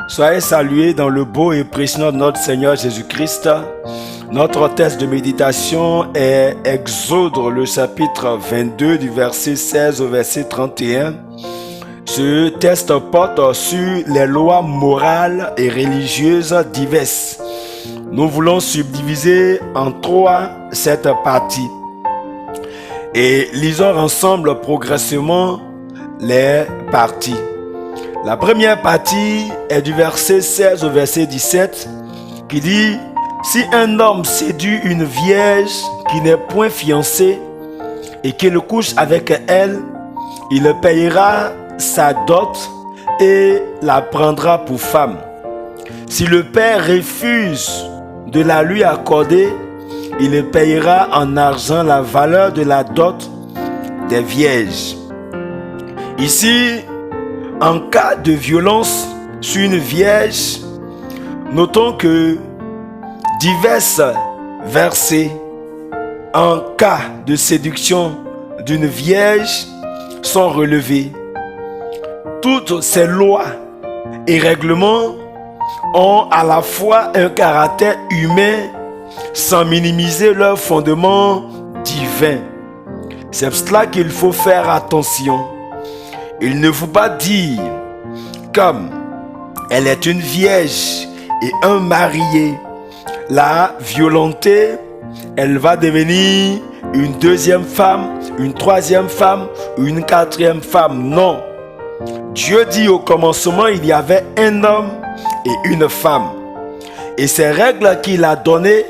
Soyez salués dans le beau et précieux nom de notre Seigneur Jésus-Christ. Notre texte de méditation est Exode, le chapitre 22, du verset 16 au verset 31. Ce texte porte sur les lois morales et religieuses diverses. Nous voulons subdiviser en trois cette partie. Et lisons ensemble progressivement les parties. La première partie est du verset 16 au verset 17 qui dit: si un homme séduit une vierge qui n'est point fiancée et qu'il couche avec elle, il payera sa dot et la prendra pour femme. Si le père refuse de la lui accorder, il payera en argent la valeur de la dot des vierges. Ici, en cas de violence sur une vierge, notons que divers versets en cas de séduction d'une vierge sont relevés. Toutes ces lois et règlements ont à la fois un caractère humain sans minimiser leur fondement divin. C'est pour cela qu'il faut faire attention. Il ne faut pas dire, comme elle est une vierge et un marié, la violenter, elle va devenir une deuxième femme, une troisième femme ou une quatrième femme. Non. Dieu dit au commencement, il y avait un homme et une femme. Et ces règles qu'il a données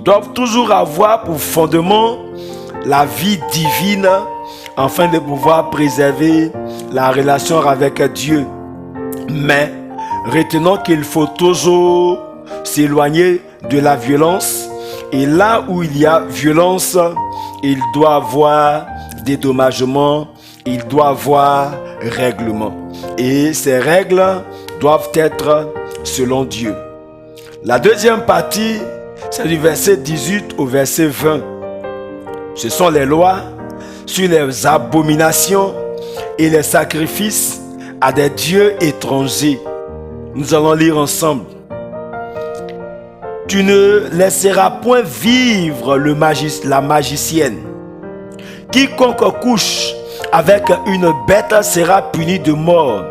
doivent toujours avoir pour fondement la vie divine afin de pouvoir préserver la relation avec Dieu. Mais retenons qu'il faut toujours s'éloigner de la violence. Et là où il y a violence, il doit avoir dédommagement, il doit avoir règlement. Et ces règles doivent être selon Dieu. La deuxième partie, c'est du verset 18 au verset 20. Ce sont les lois sur les abominations et les sacrifices à des dieux étrangers. Nous allons lire ensemble. Tu ne laisseras point vivre la magicienne. Quiconque couche avec une bête sera puni de mort.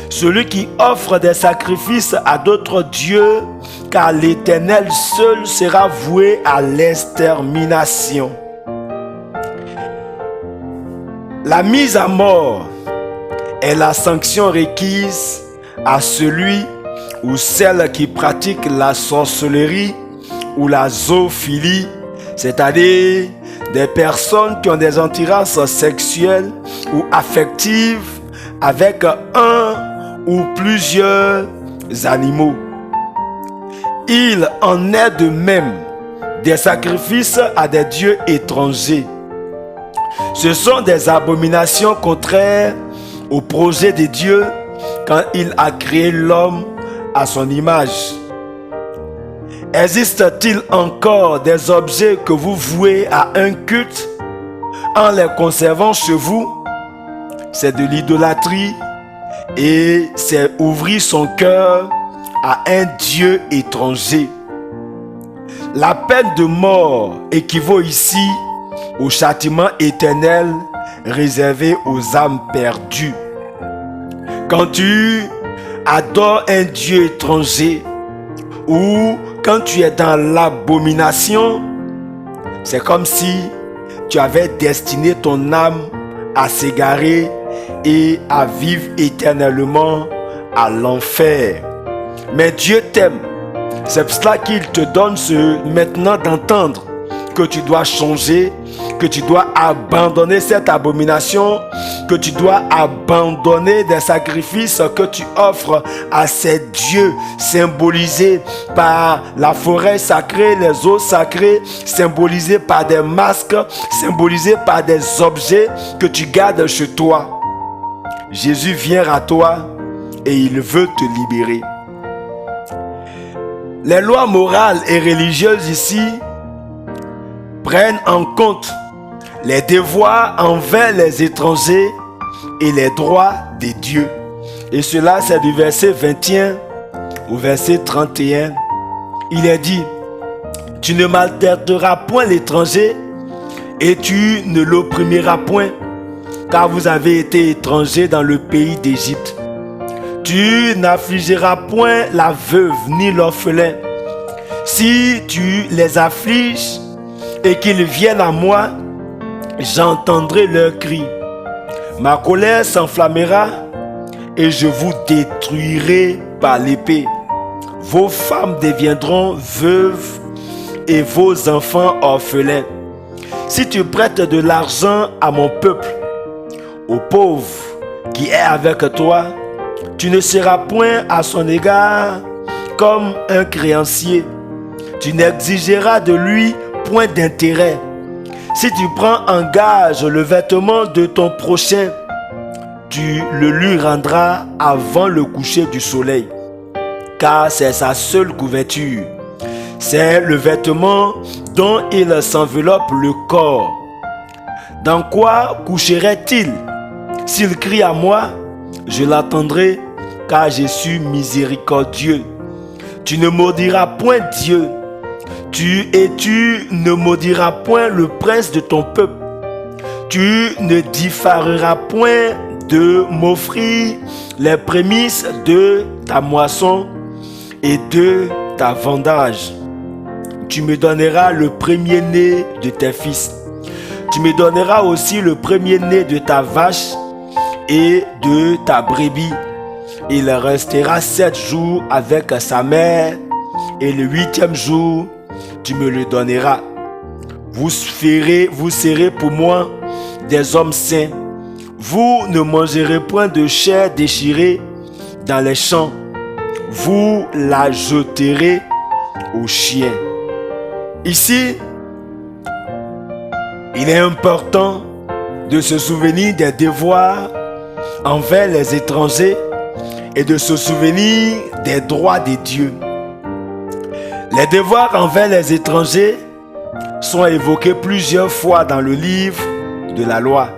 Celui qui offre des sacrifices à d'autres dieux, car l'Éternel seul sera voué à l'extermination. La mise à mort est la sanction requise à celui ou celle qui pratique la sorcellerie ou la zoophilie, c'est-à-dire des personnes qui ont des attirances sexuelles ou affectives avec un ou plusieurs animaux. Il en est de même des sacrifices à des dieux étrangers. Ce sont des abominations contraires au projet de Dieu quand il a créé l'homme à son image. Existe-t-il encore des objets que vous vouez à un culte en les conservant chez vous? C'est de l'idolâtrie et c'est ouvrir son cœur à un Dieu étranger. La peine de mort équivaut ici au châtiment éternel réservé aux âmes perdues. Quand tu adores un Dieu étranger ou quand tu es dans l'abomination, c'est comme si tu avais destiné ton âme à s'égarer et à vivre éternellement à l'enfer. Mais Dieu t'aime. C'est pour cela qu'il te donne maintenant d'entendre que tu dois changer, que tu dois abandonner cette abomination, que tu dois abandonner des sacrifices que tu offres à ces dieux symbolisés par la forêt sacrée, les eaux sacrées, symbolisés par des masques, symbolisés par des objets que tu gardes chez toi. Jésus vient à toi et il veut te libérer. Les lois morales et religieuses ici prennent en compte les devoirs envers les étrangers et les droits des dieux. Et cela, c'est du verset 21 au verset 31. Il est dit, tu ne maltraiteras point l'étranger et tu ne l'opprimeras point, car vous avez été étrangers dans le pays d'Égypte. Tu n'affligeras point la veuve ni l'orphelin. Si tu les affliges et qu'ils viennent à moi, j'entendrai leurs cris. Ma colère s'enflammera et je vous détruirai par l'épée. Vos femmes deviendront veuves et vos enfants orphelins. Si tu prêtes de l'argent à mon peuple, au pauvre qui est avec toi, tu ne seras point à son égard comme un créancier. Tu n'exigeras de lui point d'intérêt. Si tu prends en gage le vêtement de ton prochain, tu le lui rendras avant le coucher du soleil, car c'est sa seule couverture. C'est le vêtement dont il s'enveloppe le corps. Dans quoi coucherait-il? S'il crie à moi, je l'attendrai, car je suis miséricordieux. Tu ne maudiras point Dieu, tu ne maudiras point le prince de ton peuple. Tu ne diffareras point de m'offrir les prémices de ta moisson et de ta vendage. Tu me donneras le premier-né de tes fils. Tu me donneras aussi le premier-né de ta vache et de ta brebis. Il restera 7 jours avec sa mère, et le 8e jour, tu me le donneras. Vous serez pour moi des hommes saints. Vous ne mangerez point de chair déchirée dans les champs. Vous la jeterez aux chiens. Ici, il est important de se souvenir des devoirs envers les étrangers et de se souvenir des droits de Dieu. Les devoirs envers les étrangers sont évoqués plusieurs fois dans le livre de la loi.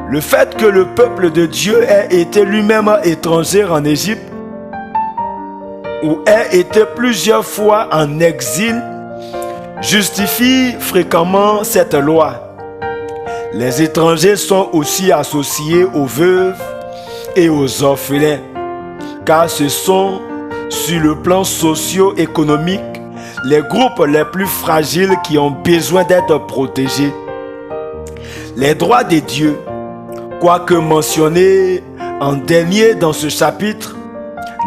Le fait que le peuple de Dieu ait été lui-même étranger en Égypte ou ait été plusieurs fois en exil justifie fréquemment cette loi. Les étrangers sont aussi associés aux veuves et aux orphelins, car ce sont, sur le plan socio-économique, les groupes les plus fragiles qui ont besoin d'être protégés. Les droits de Dieu, quoique mentionnés en dernier dans ce chapitre,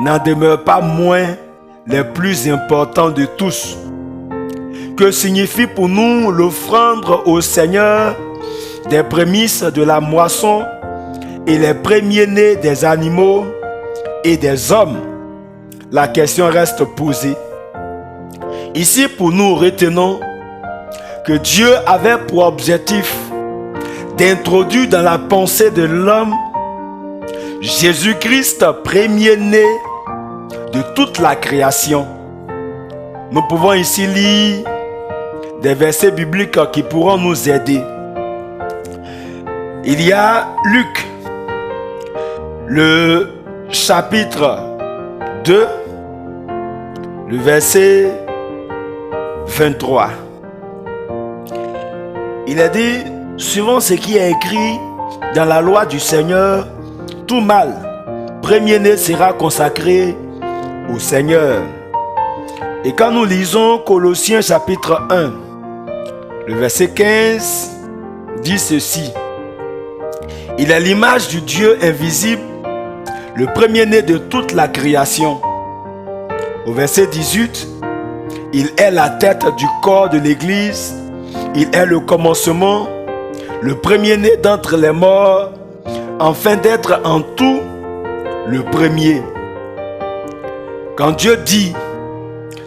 n'en demeurent pas moins les plus importants de tous. Que signifie pour nous l'offrande au Seigneur des prémices de la moisson et les premiers-nés des animaux et des hommes? La question reste posée. Ici, pour nous, retenons que Dieu avait pour objectif d'introduire dans la pensée de l'homme Jésus-Christ, premier-né de toute la création. Nous pouvons ici lire des versets bibliques qui pourront nous aider. Il y a Luc, le chapitre 2, le verset 23. Il a dit, suivant ce qui est écrit dans la loi du Seigneur, tout mâle premier-né sera consacré au Seigneur. Et quand nous lisons Colossiens chapitre 1, le verset 15 dit ceci. Il est l'image du Dieu invisible, le premier-né de toute la création. Au verset 18, il est la tête du corps de l'Église. Il est le commencement, le premier-né d'entre les morts, afin d'être en tout le premier. Quand Dieu dit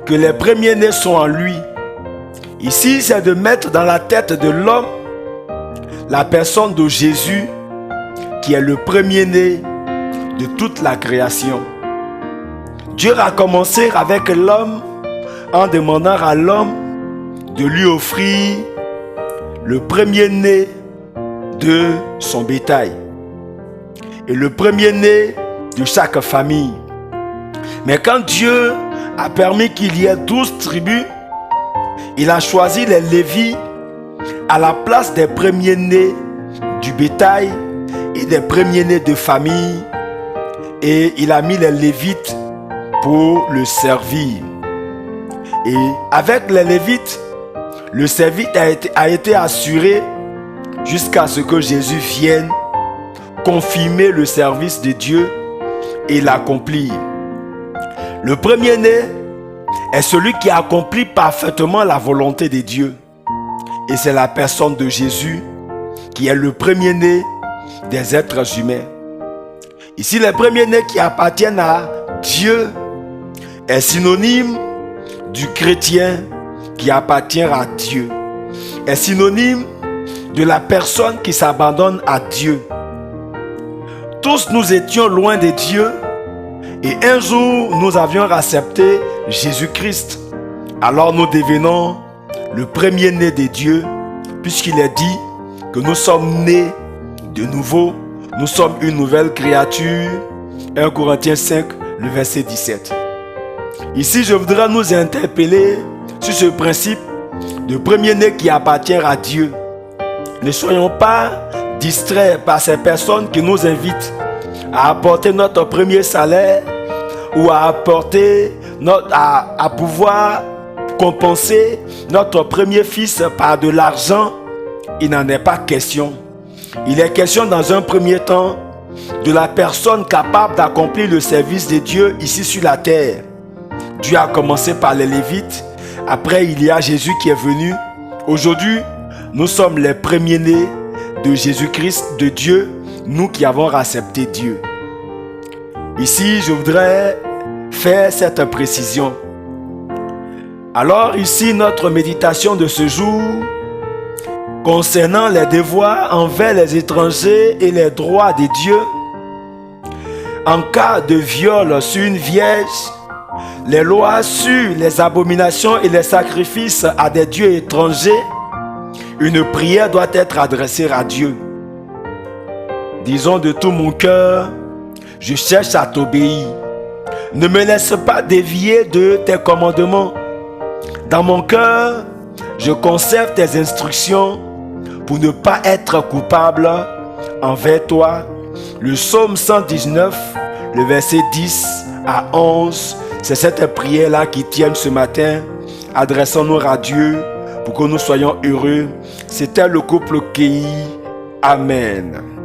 que les premiers-nés sont en lui, ici c'est de mettre dans la tête de l'homme la personne de Jésus, qui est le premier-né de toute la création. Dieu a commencé avec l'homme en demandant à l'homme de lui offrir le premier-né de son bétail. et le premier-né de chaque famille. Mais quand Dieu a permis qu'il y ait 12 tribus, il a choisi les Lévites à la place des premiers-nés du bétail et des premiers-nés de famille, et il a mis les Lévites pour le servir. Et avec les Lévites, le service a été assuré jusqu'à ce que Jésus vienne confirmer le service de Dieu et l'accomplir. Le premier-né est celui qui accomplit parfaitement la volonté de Dieu. Et c'est la personne de Jésus qui est le premier-né des êtres humains. Ici, les premiers-nés qui appartiennent à Dieu est synonyme du chrétien qui appartient à Dieu. Est synonyme de la personne qui s'abandonne à Dieu. Tous nous étions loin de Dieu et un jour nous avions accepté Jésus-Christ. Alors nous devenons le premier-né de Dieu, puisqu'il est dit que nous sommes nés de nouveau, nous sommes une nouvelle créature. 1 Corinthiens 5, le verset 17. Ici, je voudrais nous interpeller sur ce principe de premier-né qui appartient à Dieu. Ne soyons pas distraits par ces personnes qui nous invitent à apporter notre premier salaire ou à pouvoir compenser notre premier fils par de l'argent. Il n'en est pas question. Il est question dans un premier temps de la personne capable d'accomplir le service de Dieu ici sur la terre. Dieu a commencé par les Lévites. Après, il y a Jésus qui est venu. Aujourd'hui, nous sommes les premiers-nés de Jésus-Christ, de Dieu, nous qui avons accepté Dieu. Ici, je voudrais faire cette précision. Alors ici, notre méditation de ce jour concernant les devoirs envers les étrangers et les droits de Dieu. En cas de viol sur une vierge, les lois sur les abominations et les sacrifices à des dieux étrangers, une prière doit être adressée à Dieu. Disons de tout mon cœur, je cherche à t'obéir. Ne me laisse pas dévier de tes commandements. Dans mon cœur, je conserve tes instructions pour ne pas être coupable envers toi. Le psaume 119, le verset 10 à 11, c'est cette prière-là qui tient ce matin. Adressons-nous à Dieu pour que nous soyons heureux. C'était le couple Kei. Amen.